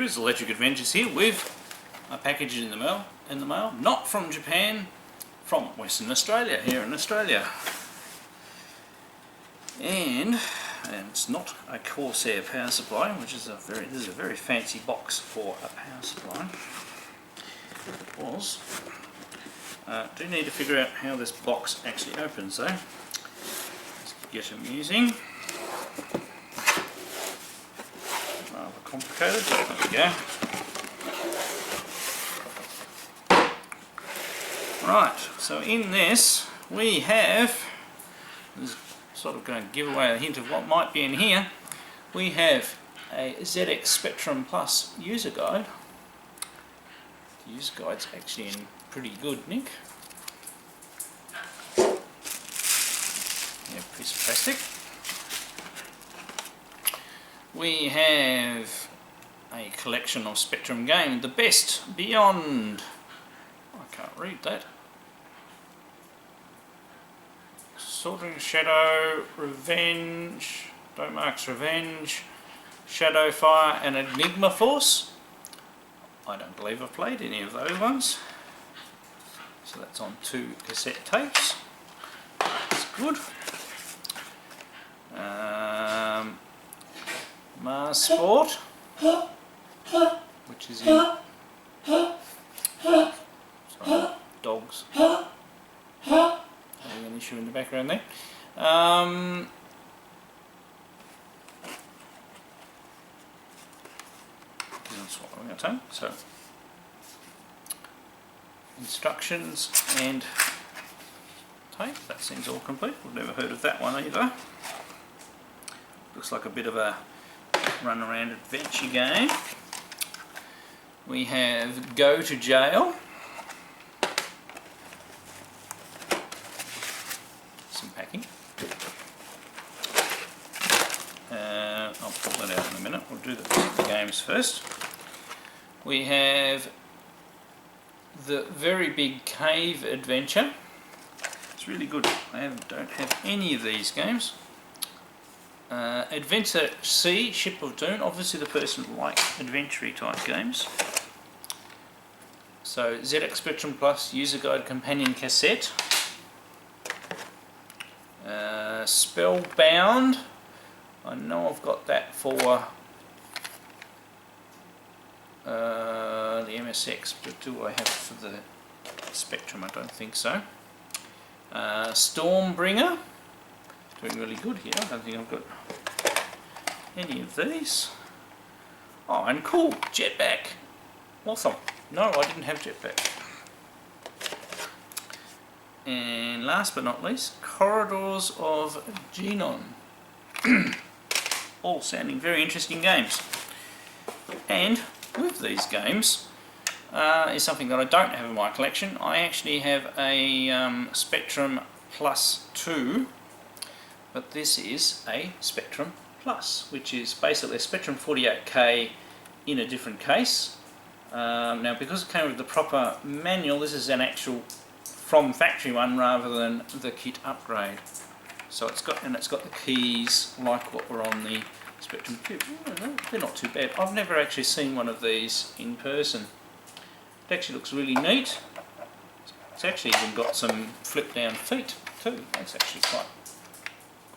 Computers, Electric Adventures here with a package in the mail, not from Japan, from Western Australia, here in Australia. And it's not a Corsair power supply, which is this is a very fancy box for a power supply. It was. Do need to figure out how this box actually opens though. Let's get amusing. Rather complicated, but there we go. Right, so in this we have, this is sort of going to give away a hint of what might be in here. We have a ZX Spectrum Plus user guide. The user guide's actually in pretty good nick. Yeah, piece of plastic. We have a collection of Spectrum games, the best beyond. I can't read that. Sorting Shadow, Revenge, Domark's Revenge, Shadow Fire, and Enigma Force. I don't believe I've played any of those ones. So that's on 2 cassette tapes. That's good. Mars Sport, which is in. Sorry, dogs. Having an issue in the background there. That's what I'm going to take. So, instructions and tape. That seems all complete. We've never heard of that one either. Looks like a bit of a run around adventure game. We have Go to Jail. Some packing. I'll pull that out in a minute. We'll do the games first. We have the Very Big Cave Adventure. It's really good. I don't have any of these games. Adventure C, Ship of Doom. Obviously the person like adventure type games. So ZX Spectrum Plus User Guide Companion Cassette. Spellbound. I know I've got that for the MSX, but do I have it for the Spectrum? I don't think so. Stormbringer. Doing really good here. I don't think I've got any of these. Oh, and cool, Jetpack. Awesome. No, I didn't have Jetpack. And last but not least, Corridors of Genon. All sounding very interesting games. And with these games is something that I don't have in my collection. I actually have a Spectrum Plus 2, but this is a Spectrum Plus, which is basically a Spectrum 48K in a different case. Now, because it came with the proper manual, this is an actual from factory one rather than the kit upgrade. So it's got the keys like what were on the Spectrum Cube. They're not too bad. I've never actually seen one of these in person. It actually looks really neat. It's actually even got some flip down feet too. That's actually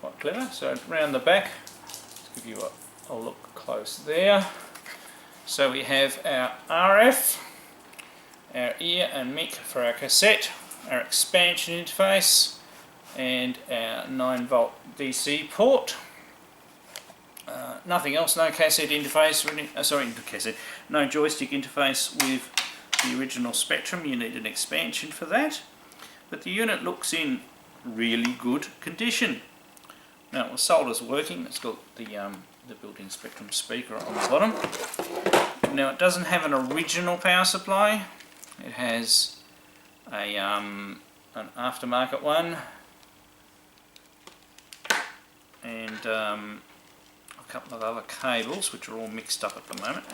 quite clever. So round the back, let's give you a look close there. So we have our RF, our ear and mic for our cassette, our expansion interface, and our 9-volt DC port. Nothing else, no cassette interface, no joystick interface with the original Spectrum. You need an expansion for that. But the unit looks in really good condition. Now the solder's working, it's got the built-in Spectrum speaker on the bottom. Now it doesn't have an original power supply, it has an aftermarket one, and a couple of other cables which are all mixed up at the moment.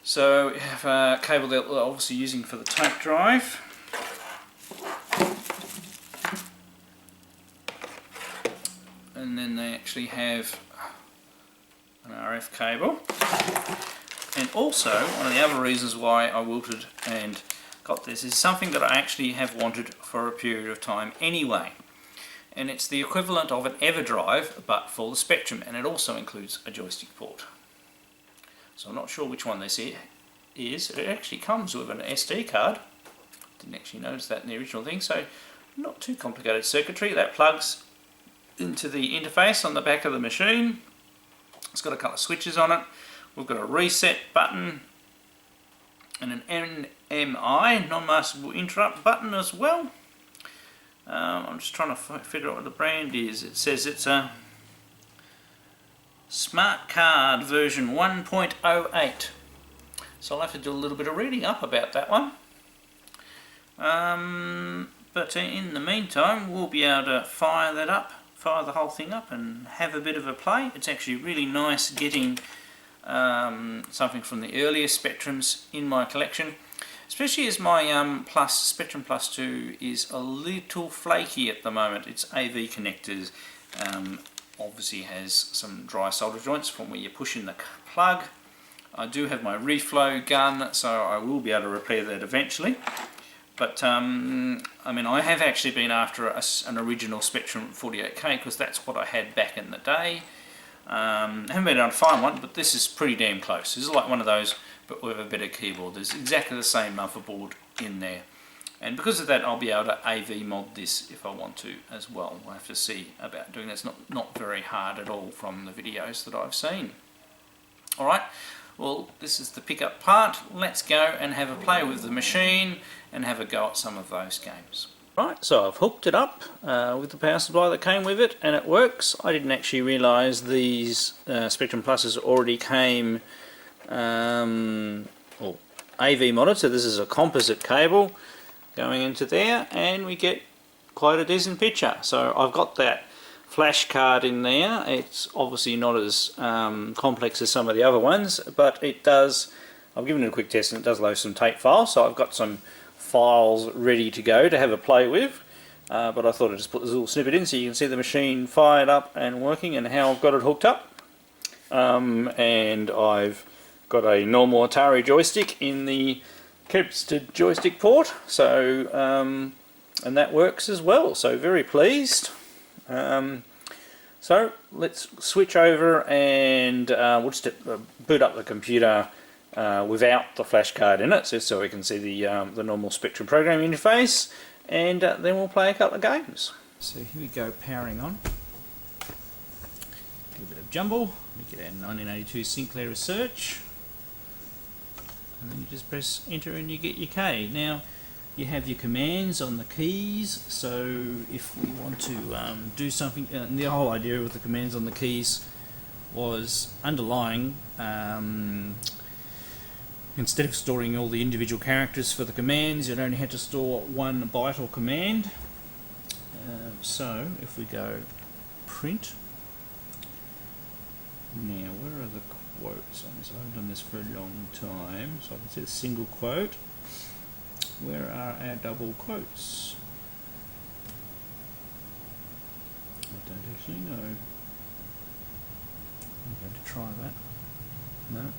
So we have a cable that we're obviously using for the tape drive. And then they actually have an RF cable. And also, one of the other reasons why I wilted and got this is something that I actually have wanted for a period of time anyway. And it's the equivalent of an EverDrive, but for the Spectrum, and it also includes a joystick port. So I'm not sure which one this is. It actually comes with an SD card. Didn't actually notice that in the original thing, so not too complicated circuitry. That plugs into the interface on the back of the machine. It's got a couple of switches on it. We've got a reset button and an NMI, non-maskable interrupt button as well. I'm just trying to figure out what the brand is. It says it's a Smart Card version 1.08. So I'll have to do a little bit of reading up about that one. But in the meantime, we'll be able to fire that up, fire the whole thing up and have a bit of a play. It's actually really nice getting something from the earlier Spectrums in my collection, especially as my Spectrum Plus 2 is a little flaky at the moment. Its AV connectors obviously has some dry solder joints from where you push in the plug. I do have my reflow gun, so I will be able to repair that eventually. But I mean, I have actually been after an original Spectrum 48K because that's what I had back in the day. I haven't been able to find one, but this is pretty damn close. This is like one of those, but with a better keyboard. There's exactly the same motherboard in there. And because of that, I'll be able to AV mod this if I want to as well. I'll have to see about doing that. It's not very hard at all from the videos that I've seen. Alright, well, this is the pickup part. Let's go and have a play with the machine and have a go at some of those games. Right, so I've hooked it up with the power supply that came with it, and it works. I didn't actually realise these Spectrum Pluses already came AV modded, so this is a composite cable going into there, and we get quite a decent picture. So I've got that flash card in there. It's obviously not as complex as some of the other ones, but it does, I've given it a quick test and it does load some tape files, so I've got some files ready to go to have a play with, but I thought I'd just put this little snippet in so you can see the machine fired up and working and how I've got it hooked up. And I've got a normal Atari joystick in the captured joystick port, so and that works as well, so very pleased. So let's switch over and we'll just boot up the computer without the flash card in it, so we can see the normal Spectrum programming interface, and then we'll play a couple of games. So here we go, powering on. Get a bit of jumble. We get our 1982 Sinclair Research, and then you just press enter and you get your K. Now you have your commands on the keys, so if we want to do something, and the whole idea with the commands on the keys was underlying, instead of storing all the individual characters for the commands, you'd only have to store one byte or command. So if we go print, now where are the quotes on this? I haven't done this for a long time, so I can see a single quote. Where are our double quotes? I don't actually know. I'm going to try that. No.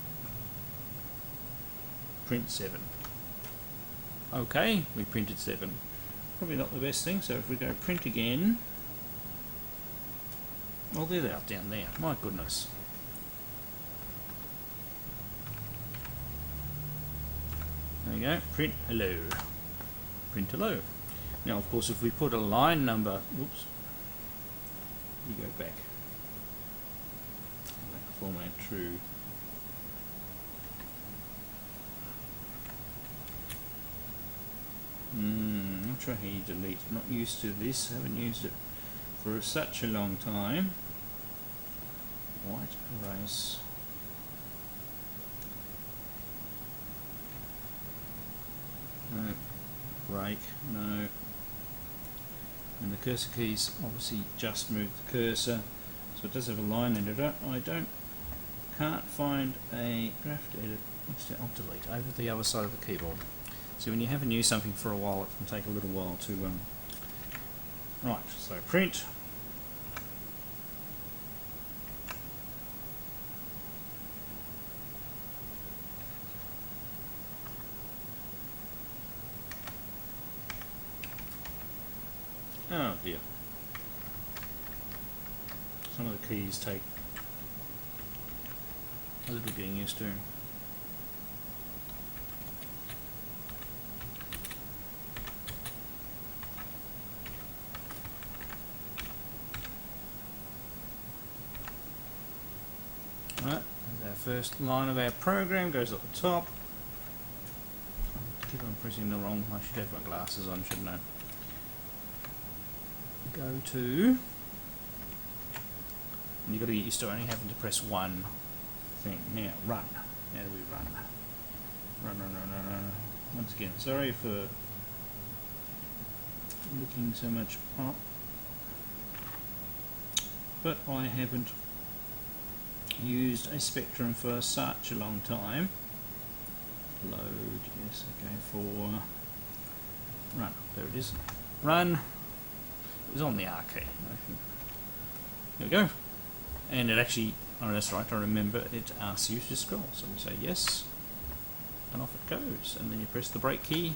Print 7. Okay, we printed 7. Probably not the best thing, so if we go print again. Oh, they're out down there. My goodness. There you go, print hello. Print hello. Now, of course, if we put a line number, whoops, you go back. Format true. Not sure how you delete. I'm not used to this. Haven't used it for such a long time. White erase. No. Break. No. And the cursor keys obviously just move the cursor, so it does have a line editor. I can't find a graph to edit. I'll delete over the other side of the keyboard. So when you haven't used something for a while, it can take a little while to right, so print. dear. Some of the keys take a little getting used to. Right, our first line of our program goes at the top. I keep on pressing the wrong. I should have my glasses on, shouldn't I? Go to. And you've got to get used to only having to press one thing. Now, run. Now we run. Run. Once again, sorry for looking so much up. But I haven't used a Spectrum for such a long time. Load, yes, okay, for run. There it is. Run. It was on the R key. There we go. And it actually, oh that's right, I remember it asks you to scroll. So we say yes, and off it goes. And then you press the brake key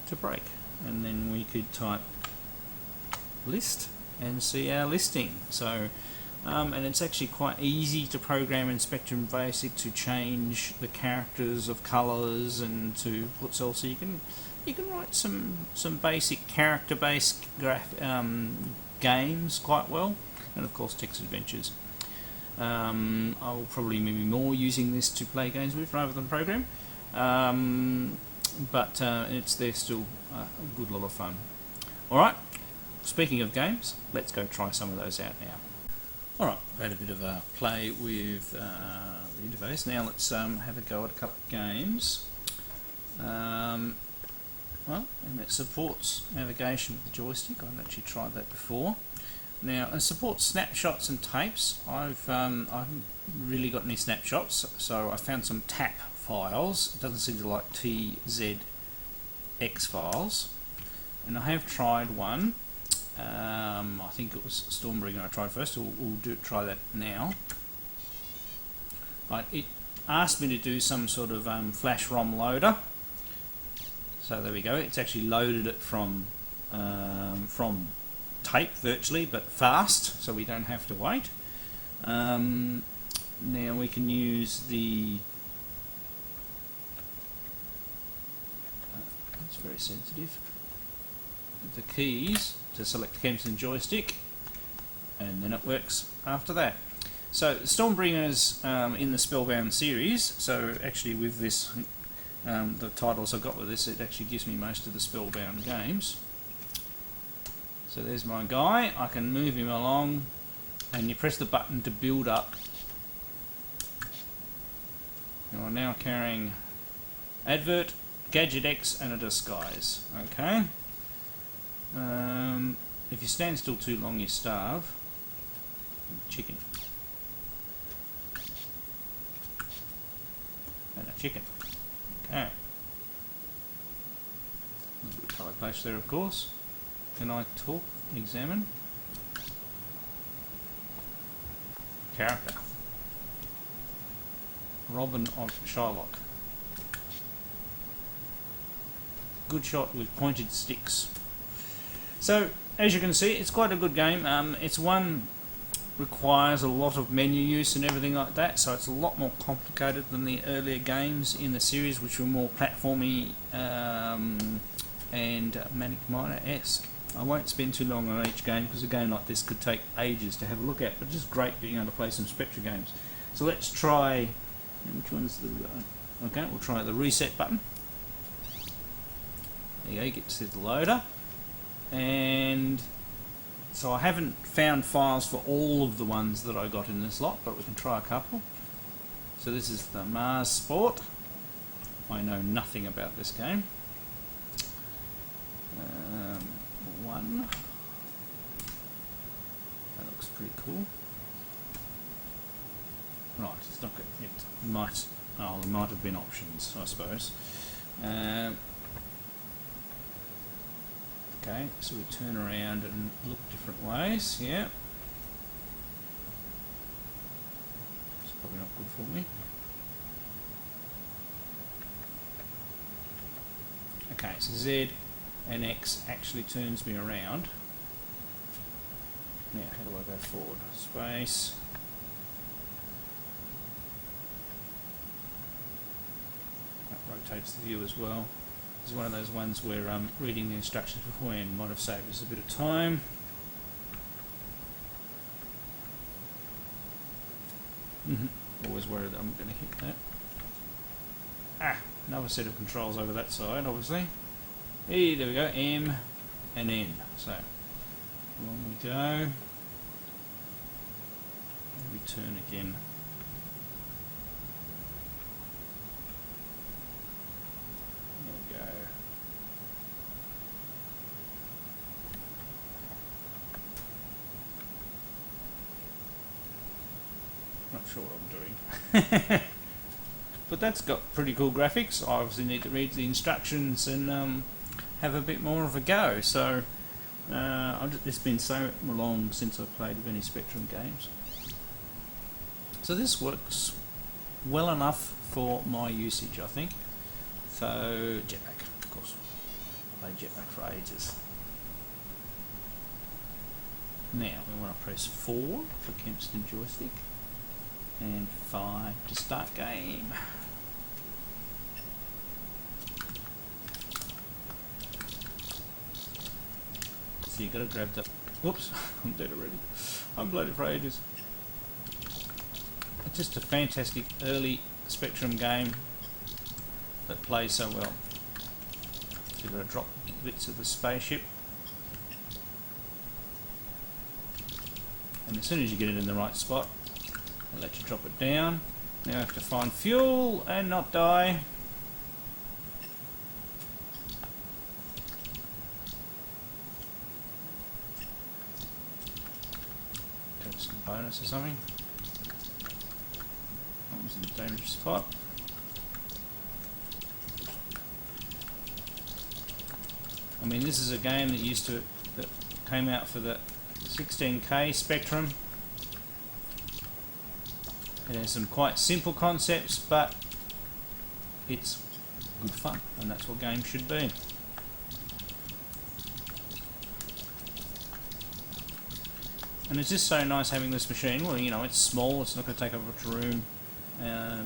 to brake. And then we could type list and see our listing. So, and it's actually quite easy to program in Spectrum Basic to change the characters of colours and to put so you can write some basic character-based games quite well, and of course text adventures. I'll probably maybe more using this to play games with rather than program, but they're still a good lot of fun. Alright, speaking of games, let's go try some of those out now. Alright, I've had a bit of a play with the interface. Now let's have a go at a couple of games. Well, and it supports navigation with the joystick. I've actually tried that before. Now, it supports snapshots and tapes. I haven't really got any snapshots, so I found some tap files. It doesn't seem to like TZX files. And I have tried one. I think it was Stormbringer I tried first, so we'll try that now. Right, it asked me to do some sort of flash ROM loader. So there we go, it's actually loaded it from tape virtually, but fast, so we don't have to wait. Now we can use the... it's very sensitive. The keys to select Kempson joystick, and then it works after that. So Stormbringer's in the Spellbound series, so actually with this, the titles I got with this, it actually gives me most of the Spellbound games. So there's my guy, I can move him along, and you press the button to build up. You're now carrying Advert, Gadget X, and a Disguise. Okay. If you stand still too long, you starve. Chicken. And a chicken. Okay. A little bit of colour place there, of course. Can I talk? Examine. Character. Robin of Shylock. Good shot with pointed sticks. So, as you can see, it's quite a good game. It's one requires a lot of menu use and everything like that, so it's a lot more complicated than the earlier games in the series, which were more platformy and Manic Miner-esque. I won't spend too long on each game because a game like this could take ages to have a look at, but just great being able to play some Spectra games. So let's try... which one's the... okay, we'll try the reset button. There you go, you get to see the loader. And so I haven't found files for all of the ones that I got in this lot, but we can try a couple. So this is the Mars Sport. I know nothing about this game. One. That looks pretty cool. Right, it's not good. It might. Oh, there might have been options, I suppose. Okay, so we turn around and look different ways. Yeah. It's probably not good for me. Okay, so Z and X actually turns me around. Now, how do I go forward? Space. That rotates the view as well. This is one of those ones where reading the instructions beforehand might have saved us a bit of time. Always worried that I'm going to hit that. Ah, another set of controls over that side, obviously. Hey, there we go, M and N. So, along we go. We turn again. There we go. Not sure what I'm doing. But that's got pretty cool graphics. I obviously need to read the instructions and have a bit more of a go. So it's been so long since I've played any Spectrum games. So this works well enough for my usage, I think. So jetpack, of course. I played jetpack for ages. Now we want to press 4 for Kempston joystick and 5 to start game. So you got to grab the. Whoops, I'm dead already. I'm bloated for ages. It's just a fantastic early Spectrum game that plays so well. So you've got to drop bits of the spaceship, and as soon as you get it in the right spot, I'll let you drop it down. Now I have to find fuel and not die. Get some bonus or something. That was in a dangerous spot. I mean, this is a game that came out for the 16K Spectrum. It has some quite simple concepts, but it's good fun, and that's what games should be. And it's just so nice having this machine. Well, you know, it's small, it's not going to take up much room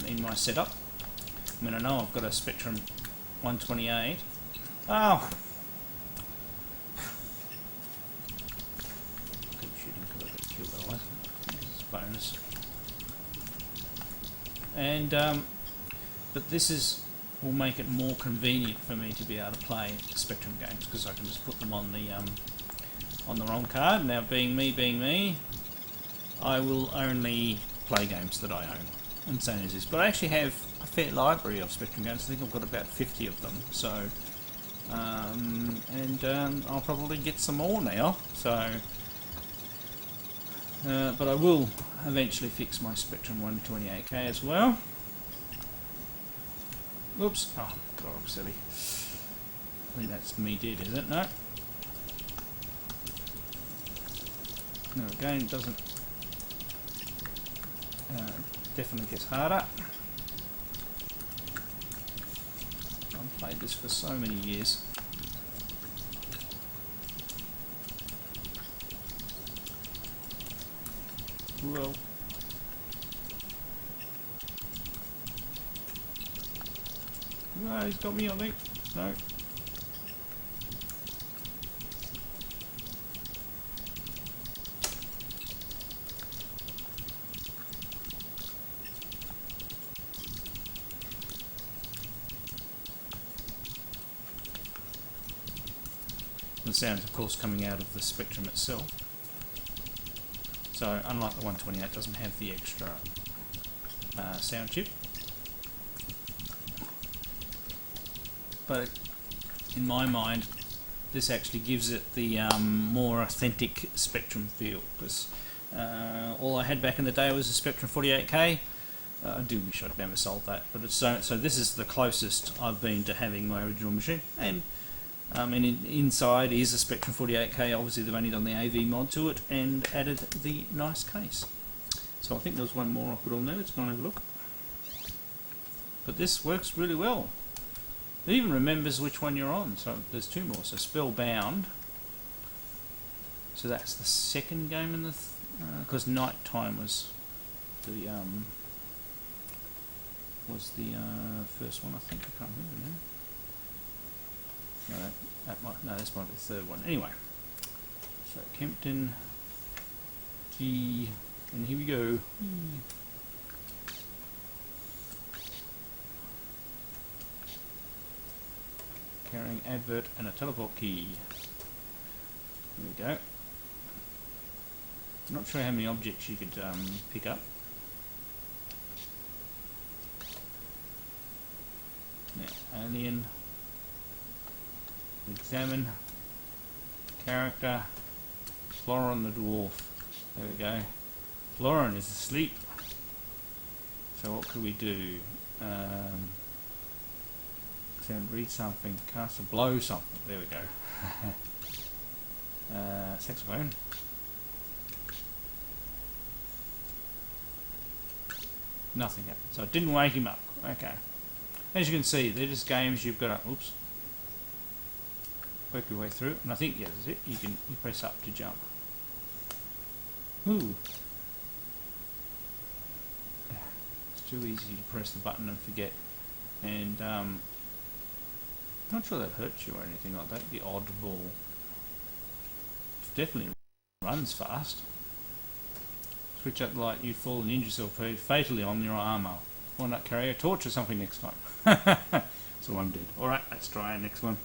in my setup. I mean, I know I've got a Spectrum 128. Oh! Keep shooting because I get killed otherwise. This is bonus. And but this will make it more convenient for me to be able to play Spectrum games, because I can just put them on the ROM card. Now, being me, I will only play games that I own, and same as this. But I actually have a fair library of Spectrum games. I think I've got about 50 of them. So, I'll probably get some more now. So. But I will eventually fix my Spectrum 128K as well. Whoops. Oh, God, I'm silly. I think that's me dead, is it? No. No, again, it doesn't. Definitely gets harder. I've played this for so many years. Whoa. No, he's got me, I think. No. The sound's of course coming out of the Spectrum itself. So unlike the 128, it doesn't have the extra sound chip. But in my mind, this actually gives it the more authentic Spectrum feel, because all I had back in the day was a Spectrum 48K. I do wish I'd never sold that, but it's so this is the closest I've been to having my original machine. And inside is a Spectrum 48K. Obviously they've only done the AV mod to it and added the nice case. So I think there's one more I put on there. Let's go and have a look. But this works really well. It even remembers which one you're on. So there's two more. So Spellbound So that's the second game in the because night time was the first one, I think. I can't remember now. No, this might be the third one. Anyway, so Kempton G, and here we go. Carrying advert and a teleport key. There we go. I'm not sure how many objects you could pick up. Now, alien. Examine. Character. Florin the dwarf. There we go. Florin is asleep. So what could we do? Read something. Cast a blow something. There we go. Saxophone. Nothing happened. So it didn't wake him up. Okay. As you can see, they're just games you've got to work your way through. And I think, yeah, that's it. You press up to jump. Ooh. It's too easy to press the button and forget. And not sure that hurts you or anything like that. The oddball. It definitely runs fast. Switch up the light, you'd fall and injure yourself fatally on your armour. Why not carry a torch or something next time? So I'm dead. Alright, let's try our next one.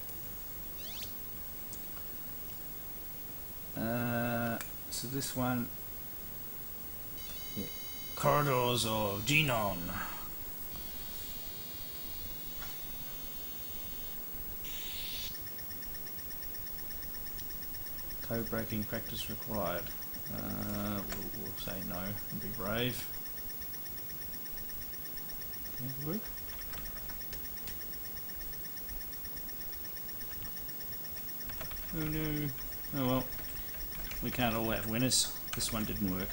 So this one, yeah. Corridors of Genon. Code breaking practice required. We'll say no and be brave. Can it work? Oh no. Oh well. We can't all have winners. This one didn't work.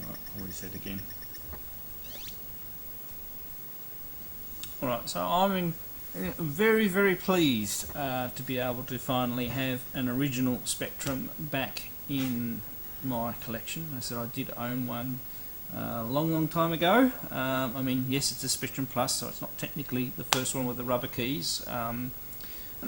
Alright, I'll reset again. Alright, so I'm very, very pleased to be able to finally have an original Spectrum back in my collection. I said I did own one a long time ago. I mean, yes, it's a Spectrum Plus, so it's not technically the first one with the rubber keys. And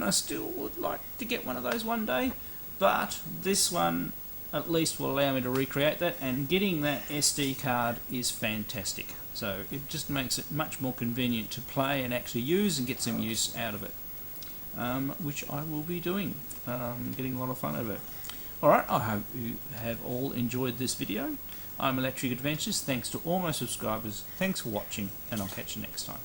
I still would like to get one of those one day, but this one at least will allow me to recreate that, and getting that SD card is fantastic. So it just makes it much more convenient to play and actually use and get some use out of it, which I will be doing, getting a lot of fun out of it. Alright, I hope you have all enjoyed this video. I'm Electric Adventures. Thanks to all my subscribers. Thanks for watching, and I'll catch you next time.